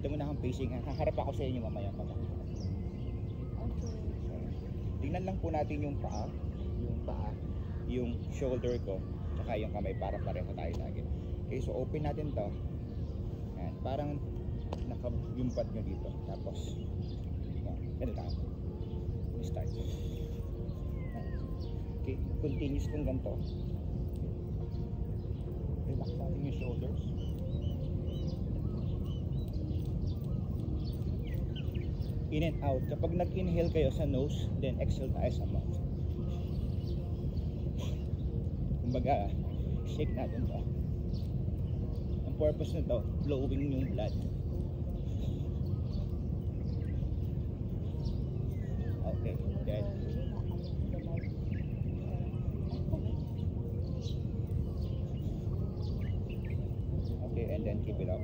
Dito muna akong facing. Haharap ako sa inyo mamaya. Okay. Tingnan lang po natin yung paa, yung shoulder ko, tsaka yung kamay para pareho tayo lagi. Okay, so open natin to. Ayan, parang nakayumpat nyo dito. Tapos, ganun lang. Start. Okay, continuous kung ganito. Relax natin yung shoulders. In and out. Kapag nag-inhale kayo sa nose, then exhale tayo sa mouth. Kumbaga, shake natin to. Ang purpose nito, flowing yung blood. Okay, then okay, and then keep it up.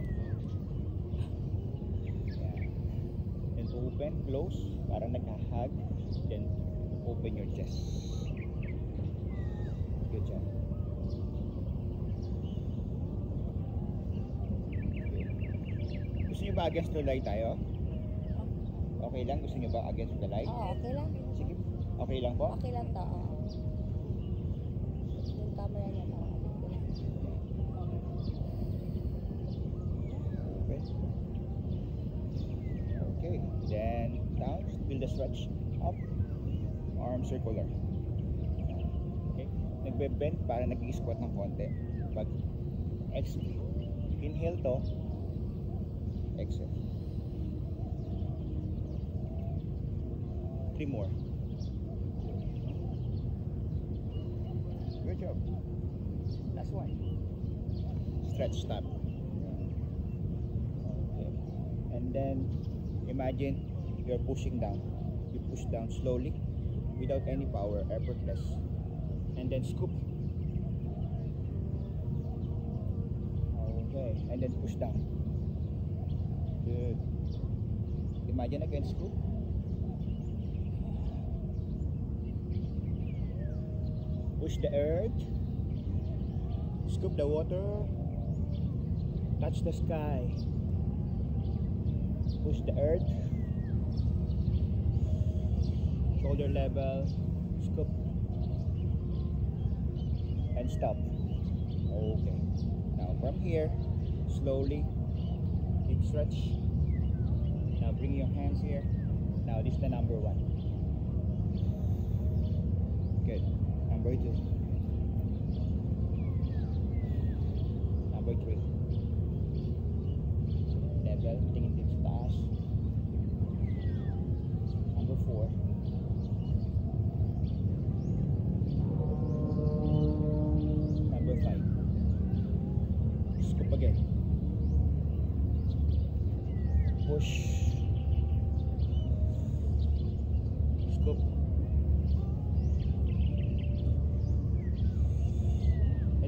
Then open, close, parang nagka-hug. Then open your chest. Good job. Okay. Gusto nyo ba against the light tayo? Okay lang? Gusto nyo ba against the light? Oo, okay lang. Sige. Okay lang po? Okay lang to. Yung camera niya parang Okay. Okay. Then down. Build the stretch. Up. Arm circular. Okay. Nagbe-bend para nag-i-squat ng konti. Pag exhale. Inhale to. Exhale. 3 more. Good job. Last one. Stretch stop. Okay. And then imagine you're pushing down. You push down slowly without any power, effortless. And then scoop. Okay. And then push down. Good. Imagine again, scoop. Push the earth, scoop the water, touch the sky, push the earth, shoulder level, scoop, and stop. Okay, now from here, slowly, keep stretch. Now bring your hands here. Now this is the number 1. Good. Number 2. Number 3. Level, tingin din sa taas. Number 4. Number 5. Scoop again. Push. Scoop.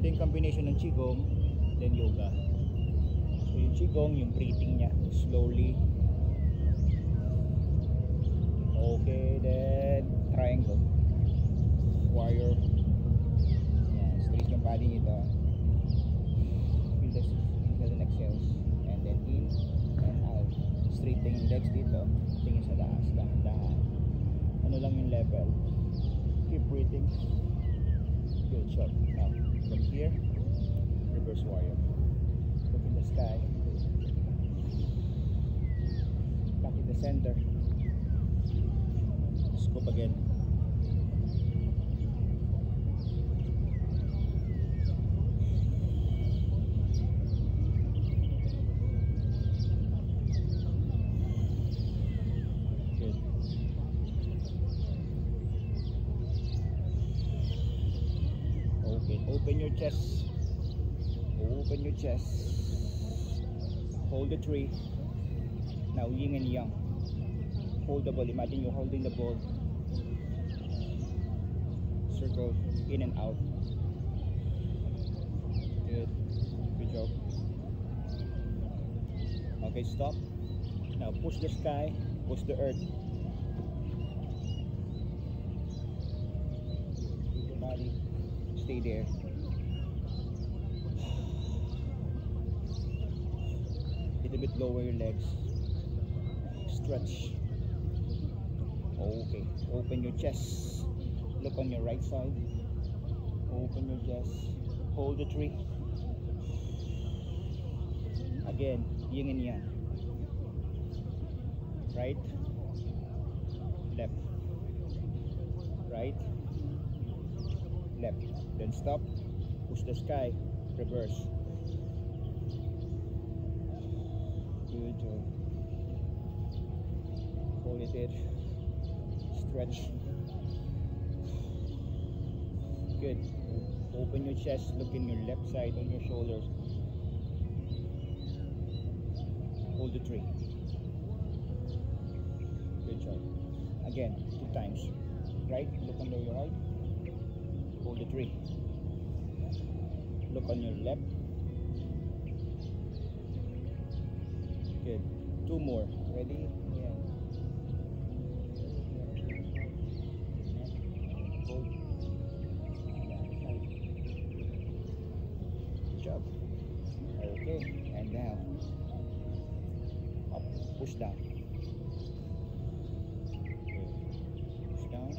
Yung combination ng qigong then yoga. So yung qigong, yung breathing niya slowly. Okay, then triangle, warrior. Yan, straight yung body nito. Feel the inhale and exhales, and then in and out. Straight yung legs dito, tingin sa taas, dahan-dahan. Ano lang yung level. Keep breathing. Good job. Now from here, reverse warrior. Look in the sky. Back in the center. Scoop again. Good. Okay, open your chest. Open your chest. Hold the 3. Now yin and yang. Hold the ball. Imagine you're holding the ball. Circle in and out. Good. Good job. Okay, stop. Now push the sky. Push the earth. Keep your body. Stay there. little bit lower your legs. Stretch. Okay, open your chest. Look on your right side. Open your chest. Hold the tree. Again, yin and yang. Right, left, right, left. Then stop. Push the sky. Reverse. Good job. Hold it there. Stretch. Good. Open your chest. Look in your left side on your shoulders. Hold the tree. Good job. Again, 2 times. Right. Look under your right. Hold the tree. Look on your left. Good. 2 more. Ready? Yeah. Hold. Good job. Okay. And now up. Push down. Push down.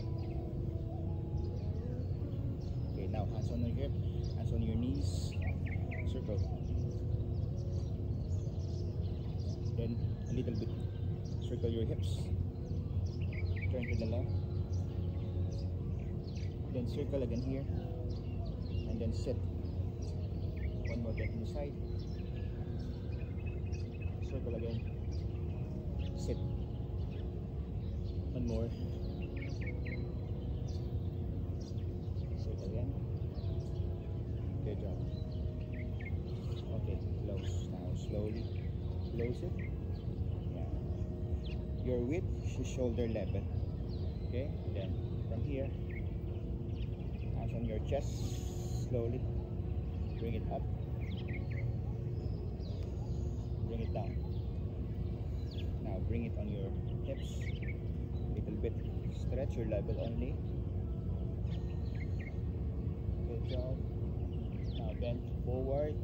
Okay. Now hands on your hip. Hands on your knees. Circle. Then a little bit circle your hips. Turn to the left. Then circle again here. And then sit. One more step to the side. Circle again. Sit. One more. Sit again. Good job. Okay, close. Now slowly close it. Yeah. Your width is shoulder level. Okay, then from here, hands on your chest. Slowly bring it up. Bring it down. Now bring it on your hips. Little bit. Stretch your level only. Good job. Now bend forward.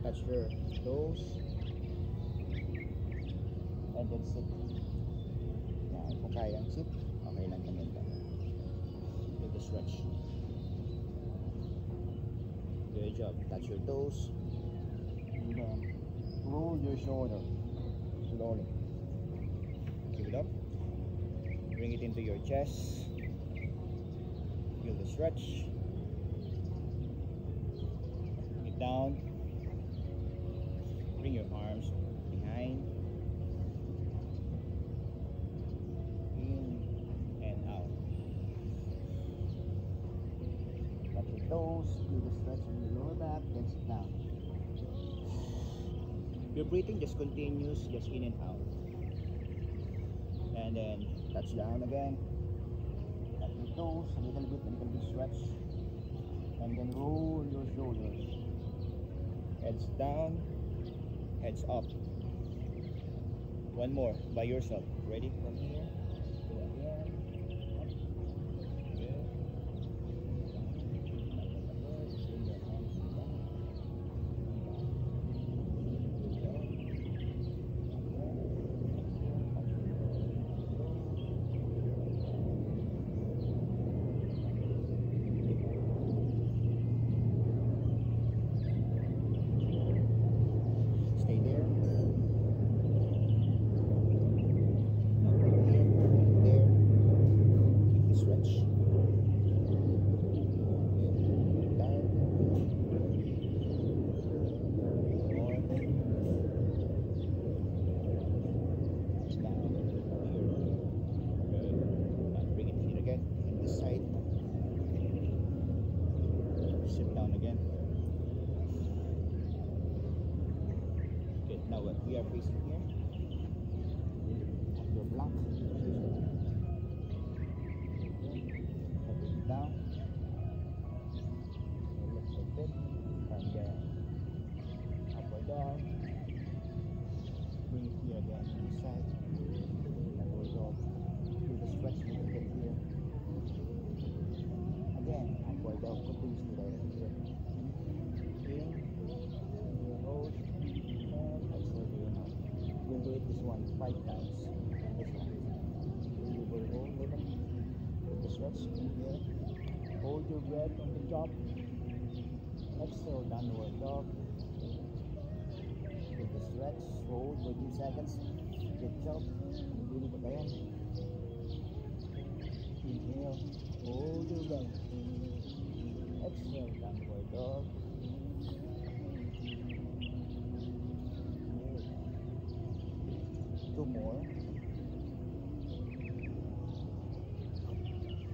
Touch your toes. And then sit. Now, kung kayang sit, okay lang naman ito. Do the stretch. Good job. Touch your toes. And then roll your shoulder. Slowly. Give it up. Bring it into your chest. Feel the stretch. Bring it down. Bring your arms behind. In and out. Touch your toes. Do the stretch on your lower back. Then sit down. Your breathing just continues, just in and out. And then touch down again. Touch your toes, a little bit stretch. And then roll your shoulders. Heads down, heads up. One more by yourself. Ready? From here. Do it again. We are facing here. Your block. Put it down. Lift a bit. From there. Up or down. Bring it here again to the side. And we'll go do the stretch a little bit here. Again, up or down. Continuously right here. In. Hold. And exhale. down 5 times on this one. You will hold limit with the stretch in here. Hold your breath on the top. Exhale, downward dog. With the stretch, hold for 2 seconds. Good job. Naguli pa kayo. Inhale, hold your breath. Exhale, downward dog. Good. 2 more.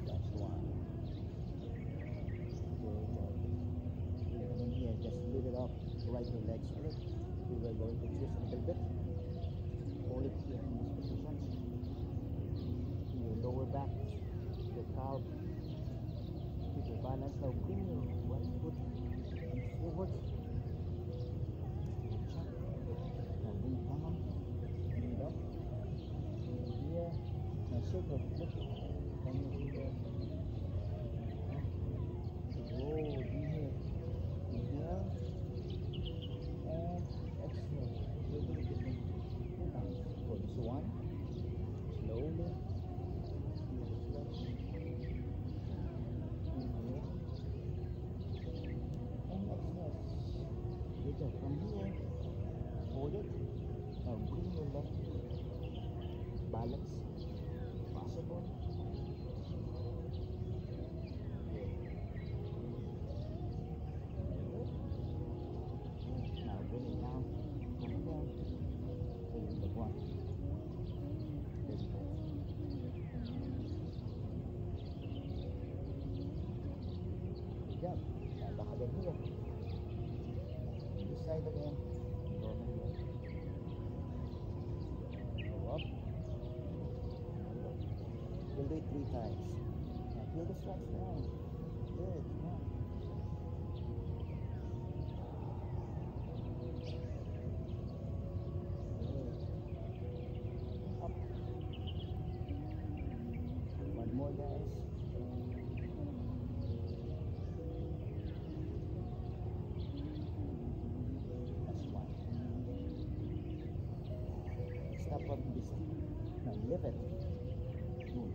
That's 1. Good job. And then here, just lift it up. Right your legs split. We are going to twist a little bit. Hold it here in this position. Your lower back, your calf. Keep your balance. Now bring your one foot forward. Good job. Now bring it down. Bring it up. Here. Now circle. Look. Come here. Roll. Inhale. Inhale. And exhale. Little bit different. 2 times. For this one. Slowly. Feel the stretch. Inhale. And exhale. Good job. From here, hold it. Now bring your leg. Balance. Possible. Now bring it down. Come down. Hold the one. Very good. Good job. Now back again here. This side again. Go over here. Go up. We'll do it 3 times. Now feel the stretch down. Good. Now. Up. 1 more, guys. That's 1. Stop up this. Now lift it. Good.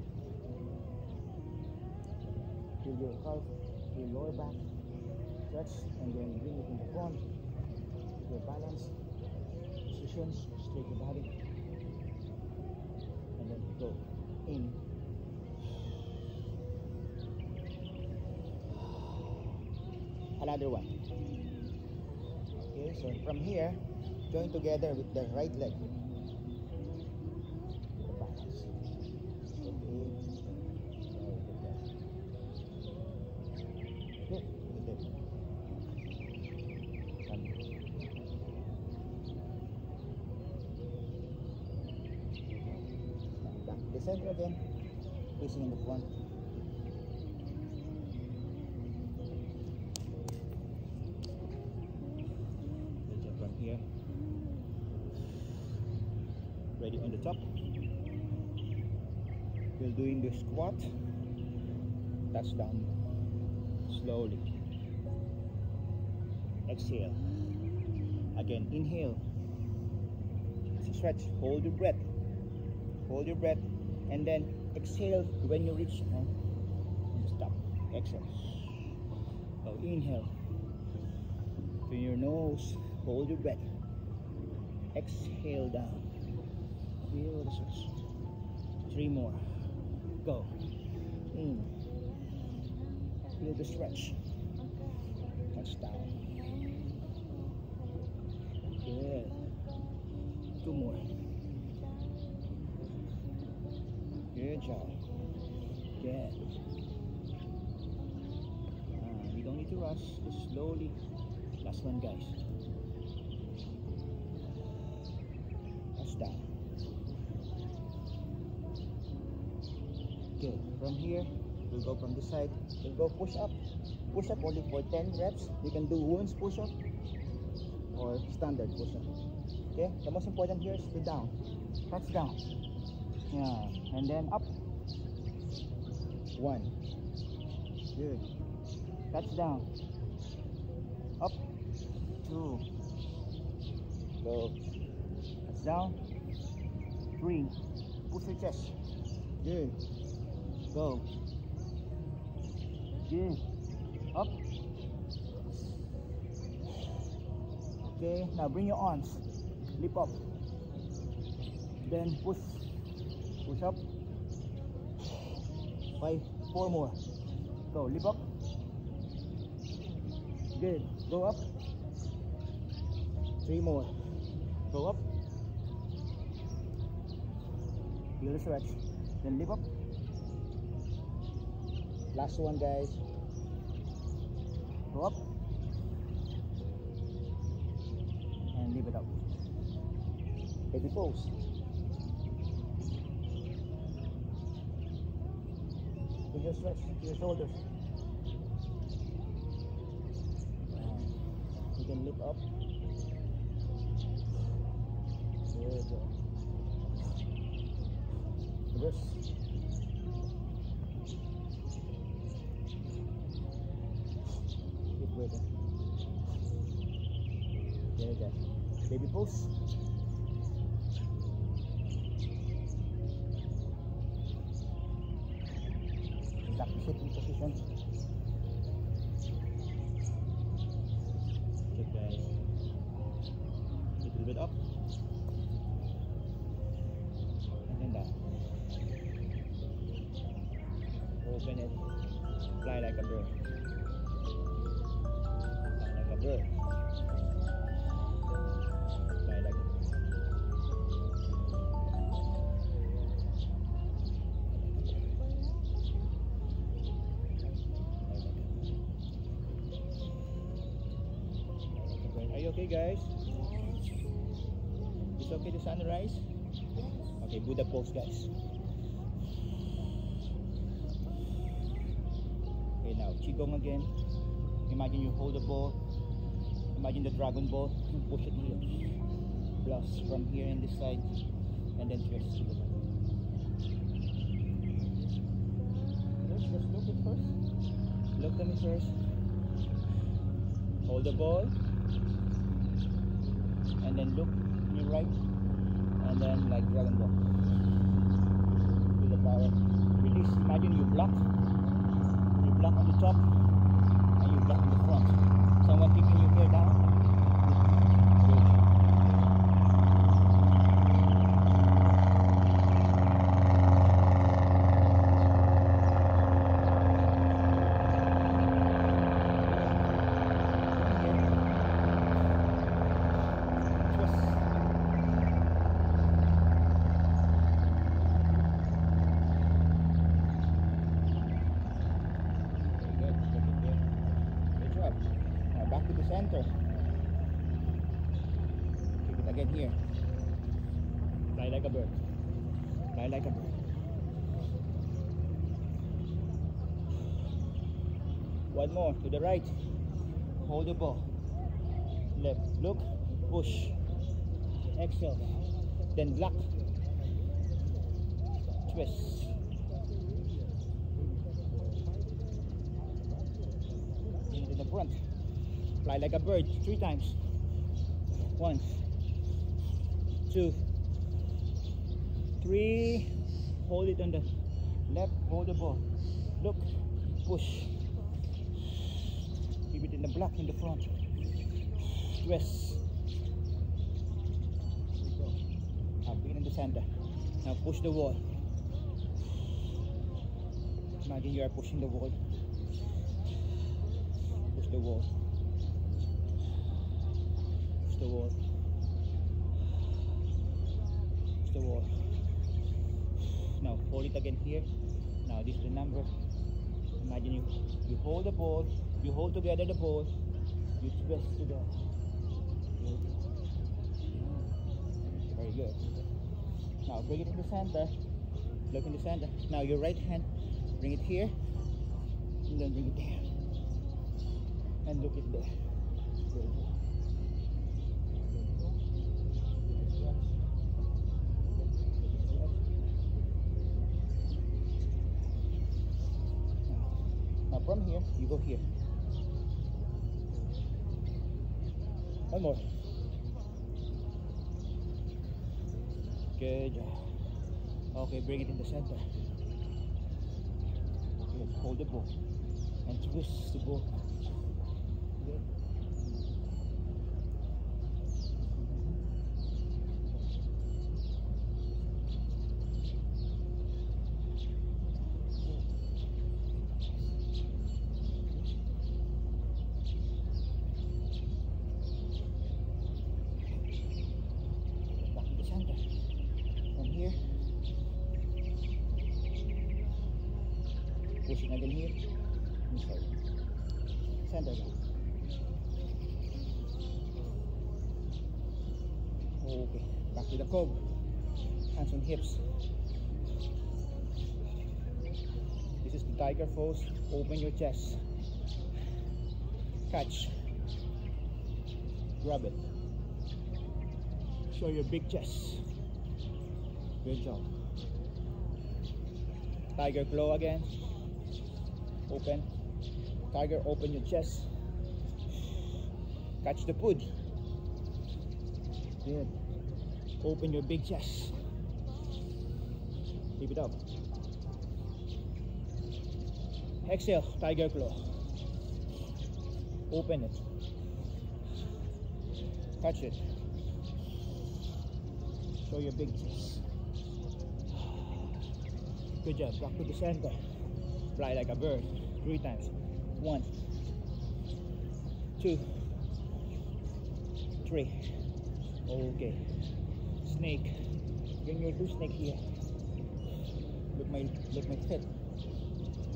Feel your calf, your lower back. Stretch and then bring it in the front. Your balance. Positions. Straight your body. And then go in. Another one. Okay, so from here, join together with the right leg. The balance. Okay. Good. Good. Come. Back to the center again. Facing in the front. From here, ready on the top. We're doing the squat, touchdown, slowly. Exhale. Again, inhale. Stretch. Hold your breath. Hold your breath, and then exhale when you reach. Stop. Exhale. So inhale to your nose. Hold your breath. Exhale down. Feel the stretch. 3 more. Go. In. Feel the stretch. Touch down. Good. 2 more. Good job. Good. You don't need to rush. Just slowly. Last one, guys. Down. Okay, from here we'll go from this side. We'll go push up. Push up only for 10 reps. You can do wounds push up or standard push up. Okay, the most important here is the down. Touch down. Yeah, and then up. 1. Good. Touch down. Up. 2. Go. Touch down. 3. Push your chest. Good. Go. Good. Up. Okay, now bring your arms. Lift up. Then push. Push up. 5, 4 more. Go, lift up. Good. Go up. 3 more. Go up. Feel the stretch. Then lift up. Last one, guys. Go up. And leave it up. Heavy pose. With your stretch to your shoulders. You can lift up. Good. Reverse. Keep breathing. There you go. Baby pose. Back to sitting position. Good, guys. Little bit up. And then down. Open it. Fly like a bird. Fly like a bird. Fly like a bird. Are you okay, guys? It's okay to sunrise? Okay, Buddha pose, guys. Okay, now Qigong again. Imagine you hold the ball. Imagine the dragon ball. You push it here. Plus from here in this side. And then twist to the back. Let's look it first. Look at me first. Hold the ball. And then look to your right. And then like dragon ball. With the power. Release. Imagine you block. You block on the top. And you block in the front. Someone keeping your hair down. Good. Back to the center. Keep it again here. Fly like a bird. Fly like a bird. One more to the right. Hold the ball. Left. Look. Push. Exhale. Then block. Twist. Into the front. Fly like a bird 3 times. 1, 2, 3. Hold it on the left. Hold the ball. Look. Push. Keep it in the block in the front. Twist. Now bring it in the center. Now push the wall. Imagine you are pushing the wall. Push the wall. The wall. Push the wall. Now hold it again here. Now this is the number. Imagine you hold the ball, you hold together the ball, you twist to the. Very good. Now bring it in the center. Look in the center. Now your right hand, bring it here, and then bring it there, and look it there. Very good. From here, you go here. One more. Good job. Okay, bring it in the center. Good. Hold the bow and twist the bow. Good. Pushing again here. Sorry. Center down. Okay. Back to the cove. Hands on hips. This is the tiger pose. Open your chest. Catch. Grab it. Show your big chest. Good job. Tiger claw again. Open. Tiger, open your chest. Catch the pud. Good. Open your big chest. Keep it up. Exhale, tiger claw. Open it. Catch it. Show your big chest. Good job. Back to the center. Fly like a bird. 3 times. 1, 2, 3. Okay. Snake. Bring your 2 snake here. Look my feet.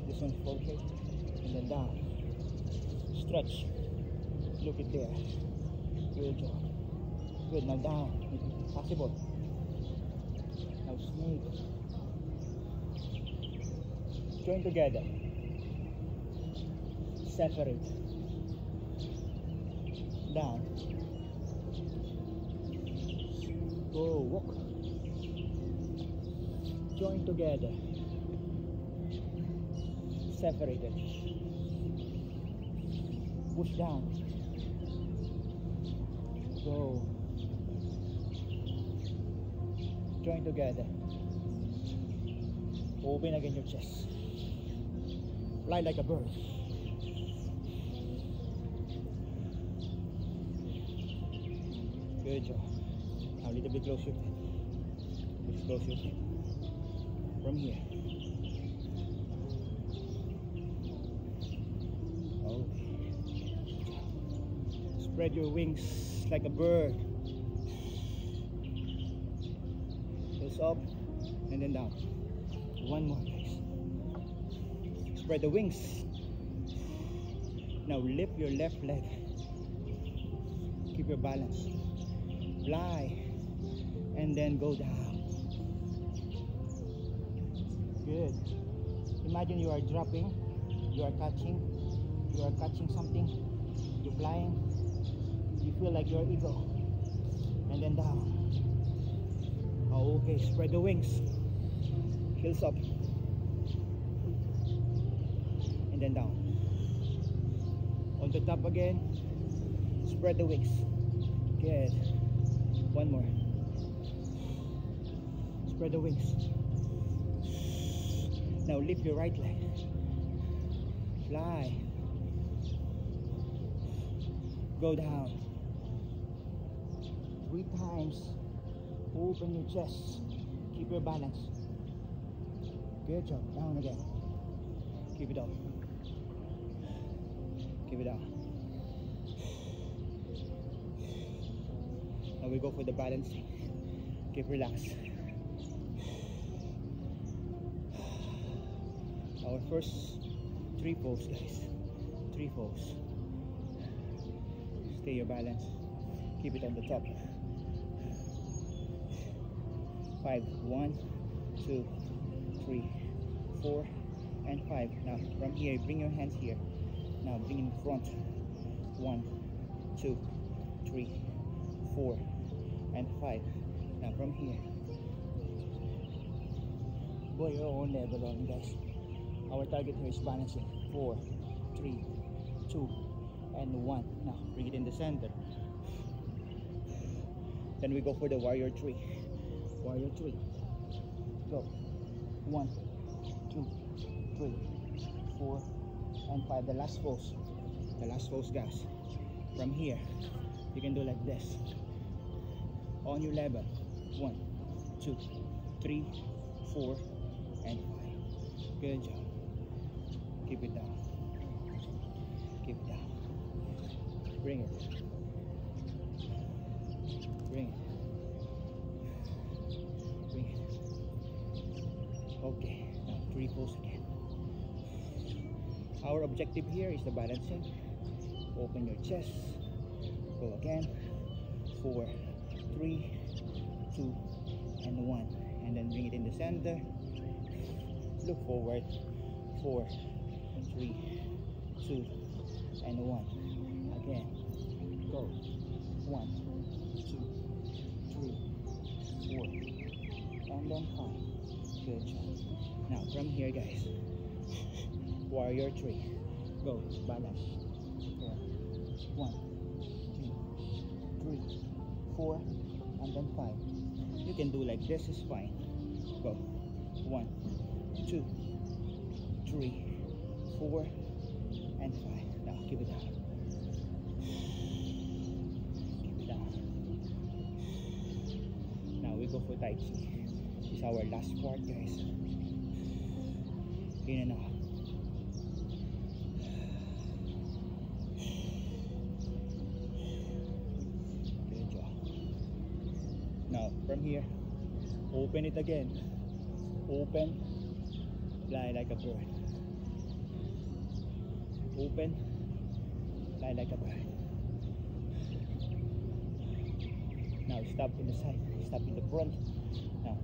This one forward and then down. Stretch. Look it there. Good job. Good. Now down. Possible. Now snake. Join together. Separate. Down. Go. Walk. Join together. Separated. Push down. Go. Join together. Open again your chest. Fly like a bird. Good job. Now a little bit close your feet. Just close your feet. From here. Okay. Spread your wings like a bird. Goes up and then down. One more, guys. Spread the wings. Now lift your left leg. Keep your balance. Fly and then go down. Good. Imagine you are dropping, you are catching something, you're flying, you feel like you're eagle, and then down. Oh, okay, spread the wings, heels up, and then down. On the top again, spread the wings. Good. One more. Spread the wings. Now lift your right leg. Fly. Go down. 3 times. Open your chest. Keep your balance. Good job. Down again. Keep it up. Keep it down. Now we go for the balance. Keep relaxed. Our first 3 pose, guys. 3 pose. Stay your balance. Keep it on the top. 5. 1, 2, 3, 4, and 5. Now from here, bring your hands here. Now bring in front. 1, 2, 3, 4, and 5. Now from here, go your own level on, guys. Our target here is balancing. 4, 3, 2, and 1. Now bring it in the center. Then we go for the warrior 3. Warrior 3. Go. 1, 2, 3, 4, and 5. The last pose. The last pose, guys. From here, you can do like this. On your level. 1, 2, 3, 4, and 5. Good job. Keep it down. Keep it down. Bring it. Bring it. Bring it. Okay, now 3 pose again. Our objective here is the balancing. Open your chest. Go again. 4, 3, 2, and 1. And then bring it in the center. Look forward. 4, 3, 2, and 1. Again. Go. 1, 2, 3, 4, and then 5. Good job. Now from here, guys. Warrior 3. Go. Balance. 1, 2, 3, 4, and then 5. You can do like this, is fine. Go. 1, 2, 3, 4, and 5. Now keep it down. Keep it down. Now we go for Tai Chi. This is our last part, guys. In and out. Good job. Now from here, open it again. Open. Fly like a bird. Open. Fly like a bird. Now stop in the side. Stop in the front. Now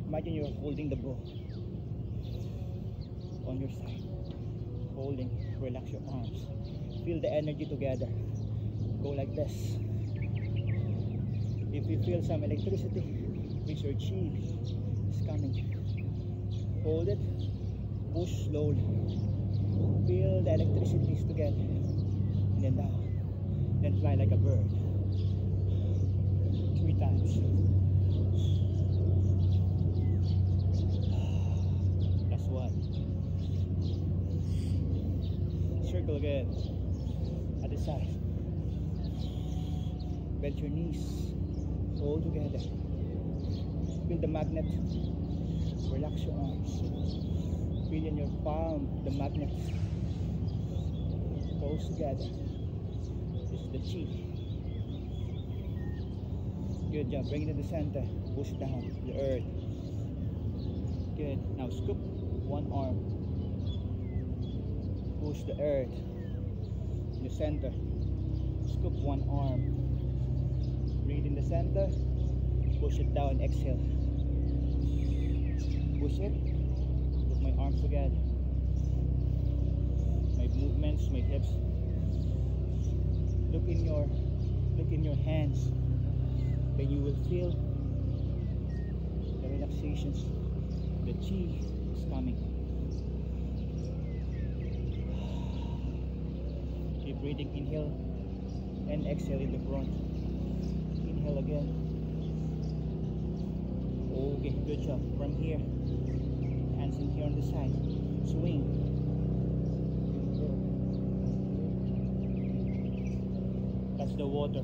imagine you're holding the bow on your side. Holding. Relax your arms. Feel the energy together. Go like this. If you feel some electricity, which your chi is coming, hold it. Push slowly. Feel the electricities together. And then down. Then fly like a bird. 3 times. Last one. Circle again. At the side. Bend your knees. Hold together. Feel the magnet. Relax your arms. Feel in your palm the magnet. Close together. This is the chi. Good job. Bring it to the center. Push down the earth. Good. Now scoop one arm. Push the earth in the center. Scoop one arm. Breathe in the center. Push it down. Exhale. Push it. Put my arms together. My movements, my hips. Look in your hands. Then you will feel the relaxations. The chi is coming. Keep breathing. Inhale and exhale in the front. Inhale again. Okay, good job. From here, hands in here on the side. Swing. Touch the water.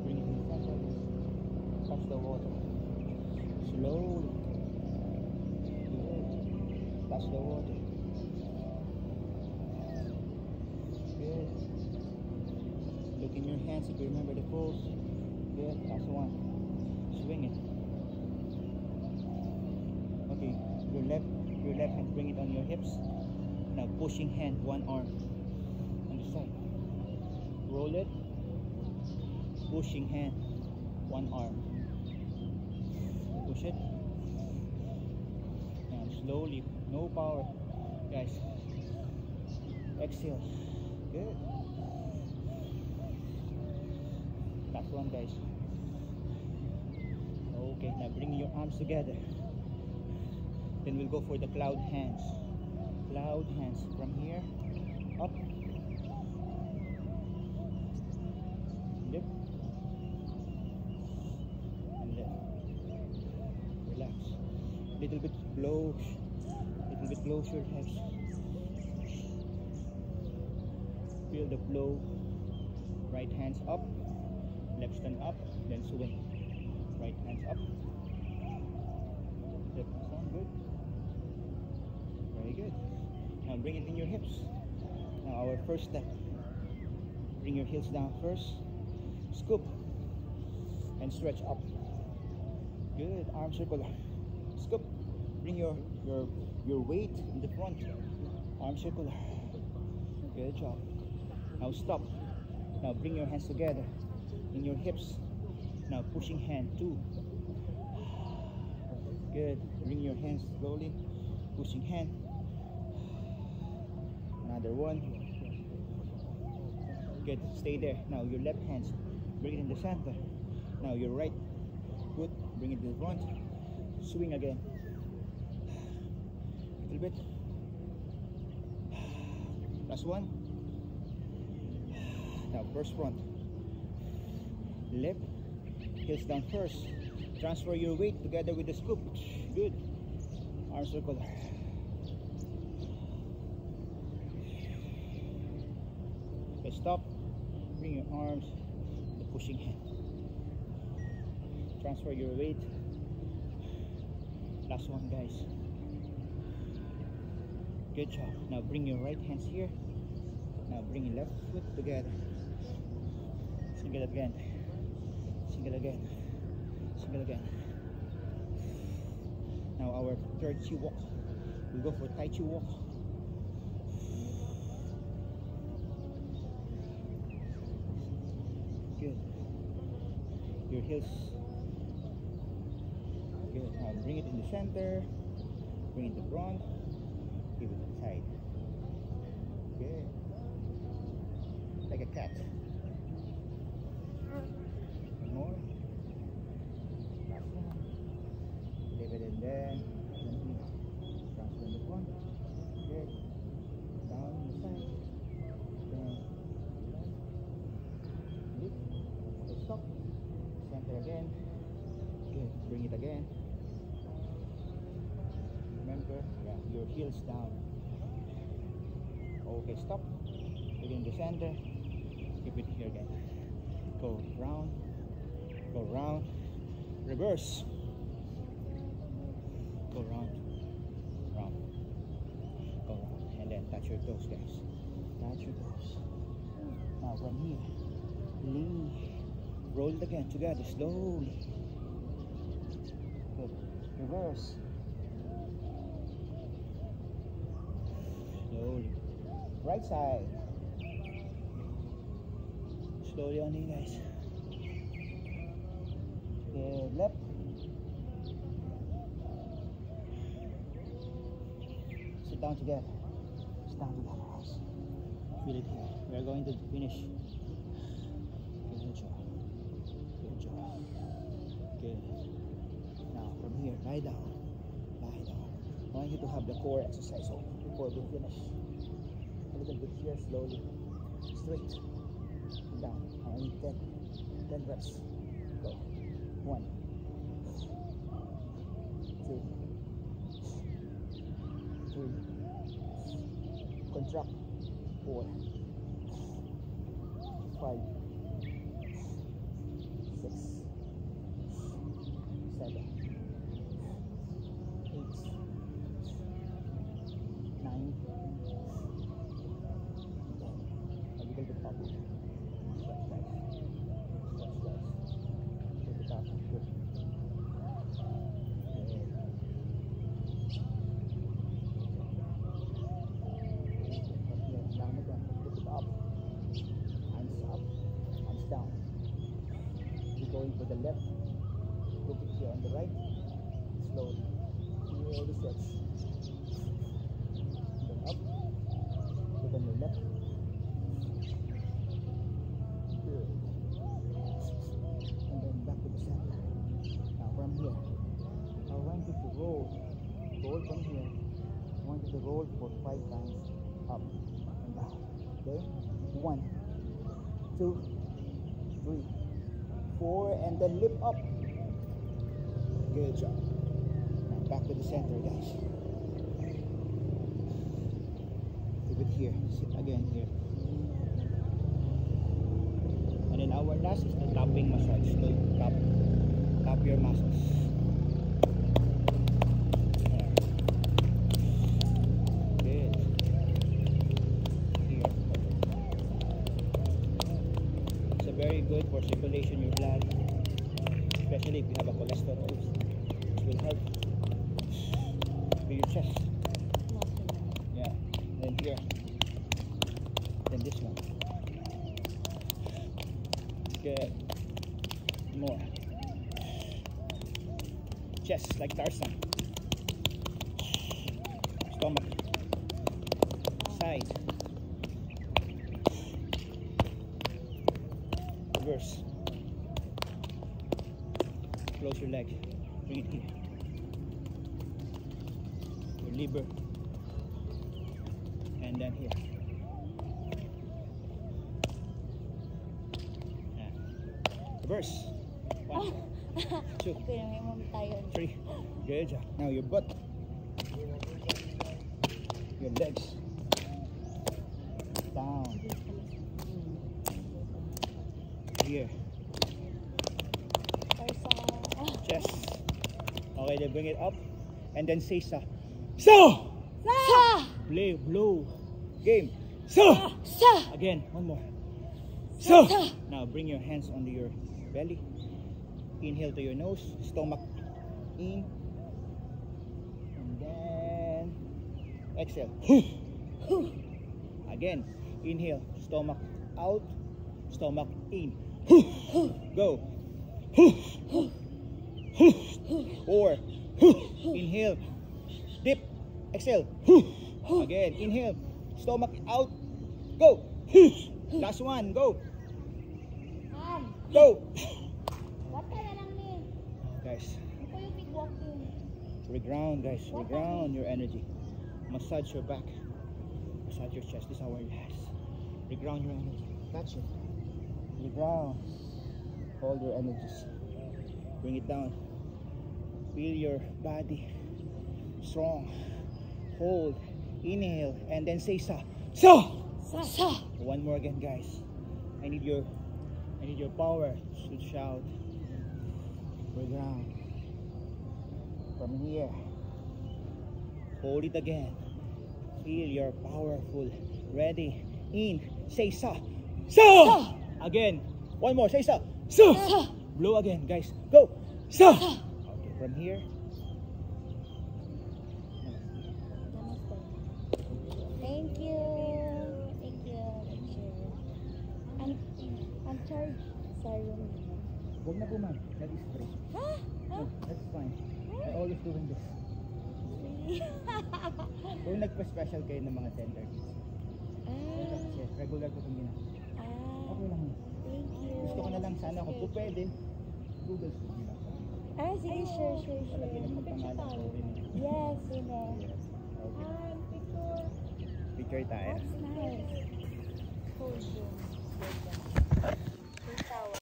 Bring it in the center. Touch the water. Slowly. Good. Touch the water. Good. Look in your hands if you remember the pose. Good. Last one. Swing it. Okay. Your left hand, bring it on your hips. Now pushing hand, one arm on the side. Roll it. Pushing hand, one arm. Push it. Now slowly, no power, guys. Exhale. Good. Last one, guys. Okay, now bring your arms together. Then we'll go for the cloud hands. Cloud hands from here up. Lift and lift. Relax. Little bit close. Little bit closer, hips. Feel the flow. Right hands up, left stand up, then swing. Right hands up. Left hands down, good. Very good. Now bring it in your hips. Now our first step. Bring your heels down first. Scoop and stretch up. Good. Arm circular. Scoop. Bring your weight in the front. Arm circular. Good job. Now stop. Now bring your hands together in your hips. Now pushing hand 2. Good. Bring your hands slowly. Pushing hand. Another one. Good. Stay there. Now your left hands. Bring it in the center. Now your right foot. Bring it to the front. Swing again. A little bit. Last one. Now first front. Left. Heels down first. Transfer your weight together with the scoop. Good. Arm circle. Okay, stop. Bring your arms to the pushing hand. Transfer your weight. Last one, guys. Good job. Now bring your right hands here. Now bring your left foot together. Single again. Single again. Single again. Now our third chi walk. We go for Tai Chi walk. Good. Your heels. Good. Now bring it in the center. Bring it to the front. Give it to the side. Good. Like a cat. One more. Last one. Leave it in there. Transfer in the front. Good. Down the side. Down. Lift. Stop. Center again. Good. Bring it again. Remember, your heels down. Okay, stop. Put it in the center. Keep it here again. Go round. Go round. Reverse. Go round. Round. Go round. And then touch your toes, guys. Touch your toes. Now from here. Lean. Roll it again together slowly. Good. Reverse. Slowly. Right side. Slowly on in, guys. Good. Left. Sit down together. Sit down together, guys. Feel it here. We are going to finish. Good job. Good job. Good. Now from here, lie down. Lie down. I want you to have the core exercise before we finish. A little bit here, slowly. Straight. Down. Only 10 reps. Go. 1, 2, 3. Contract. 4, 5, 6, 7, 8, 9, 10. A little bit up. Stretch, guys. Stretch, guys. A little bit up. Good. Hands down. You're going for the left. Put it here on the right. Slowly. Slowly stretch. Then up. Put on your left. Good. And then back to the center. Now from here, I want you to roll. Roll from here. I want you to roll for 5 times. Up and down. Okay? 1, 2, 3, 4, and then lift up. Good job. Now Back to the center, guys. Leave it here. Sit again here. And then our last is the tapping massage. So tap your muscles. There. Good. Here. It's a very good for circulation in your blood, especially if you have a cholesterol. It will help with your chest. Yeah. Then here. Then this one. Good. More. Chest like Tarzan. Stomach. Side. Reverse. Close your leg. Bring it here. Your liver. And then here. Reverse. 1, 2, 3. Good job. Now your butt. Your legs. Down. Here. Chest. Okay, then bring it up. And then say sa. So! Blow. Game. So! Again, one more. So! Now bring your hands under your belly. Inhale to your nose, stomach in, and then exhale. Again, inhale, stomach out, stomach in. Go. 4. Inhale, dip, exhale. Again, inhale, stomach out, go. Last one, go. Go. Guys, reground, guys. Reground your energy. Massage your back. Massage your chest. This is our last. Reground your energy. Catch it. Reground. Hold your energies. Bring it down. Feel your body strong. Hold. Inhale and then say sa. So. One more again, guys. I need your power to shout. Ground. From here. Hold it again. Feel your powerful. Ready. In. Say sa. So. Again. One more. Say sa. So. Blow again, guys. Go. So. Okay, from here. Thank you. I'm charged. Sorry. Huwag na po, ma'am. That is free. No, that's fine. I always doing this. Kung nagpa-special kayo ng mga center kids. Yes, regular ko itong ginagawa. Okay lang. Thank you. Gusto ko na lang sana kung po pwede, Google ko nila. Sige, sure. Talagyan ng pangalan ko rin. Yes, sige. Okay. Picture tayo. That's nice. Hold you.